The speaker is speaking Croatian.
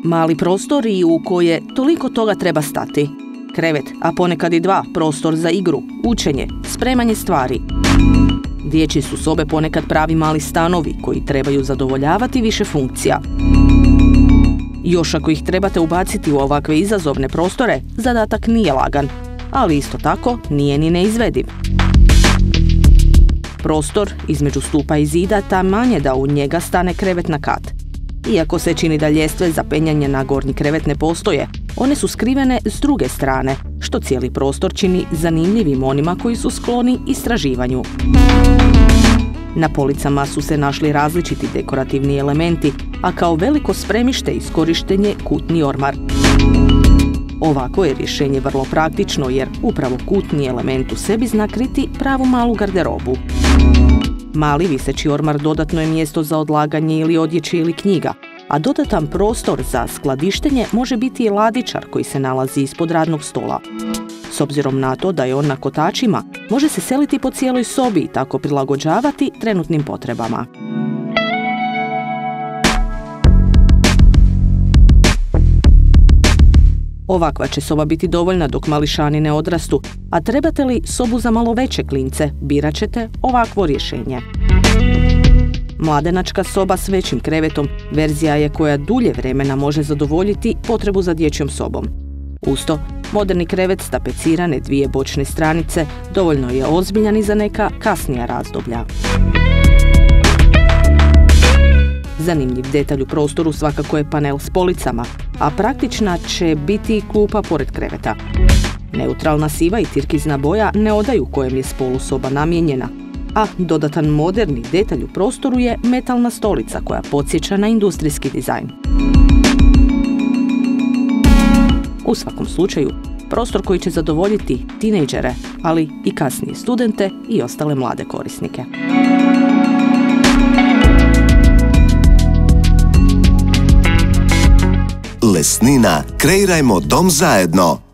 Mali prostori u koje toliko toga treba stati. Krevet, a ponekad i dva, prostor za igru, učenje, spremanje stvari. Dječje su sobe ponekad pravi mali stanovi koji trebaju zadovoljavati više funkcija. Još ako ih trebate ubaciti u ovakve izazovne prostore, zadatak nije lagan, ali isto tako nije ni neizvediv. Prostor između stupa i zida taman je da u njega stane krevet na kat. Iako se čini da ljestve za penjanje na gornji krevet ne postoje, one su skrivene s druge strane, što cijeli prostor čini zanimljivim onima koji su skloni istraživanju. Na policama su se našli različiti dekorativni elementi, a kao veliko spremište iskorišten je kutni ormar. Ovako je rješenje vrlo praktično jer upravo kutni element u sebi zna kriti pravu malu garderobu. Mali viseći ormar dodatno je mjesto za odlaganje ili odjeće ili knjiga, a dodatan prostor za skladištenje može biti i ladičar koji se nalazi ispod radnog stola. S obzirom na to da je on na kotačima, može se seliti po cijeloj sobi i tako prilagođavati trenutnim potrebama. Ovakva će soba biti dovoljna dok mališani ne odrastu, a trebate li sobu za malo veće klince, birat ćete ovakvo rješenje. Mladenačka soba s većim krevetom verzija je koja dulje vremena može zadovoljiti potrebu za dječjom sobom. Uz to, moderni krevet s tapecirane dvije bočne stranice dovoljno je ozbiljan i za neka kasnija razdoblja. Zanimljiv detalj u prostoru svakako je panel s policama, a praktična će biti klupa pored kreveta. Neutralna siva i tirkizna boja ne odaju kojem je spolu soba namijenjena, a dodatan moderni detalj u prostoru je metalna stolica koja podsjeća na industrijski dizajn. U svakom slučaju, prostor koji će zadovoljiti tinejdžere, ali i kasnije studente i ostale mlade korisnike. Lesnina, kreirajmo dom zajedno.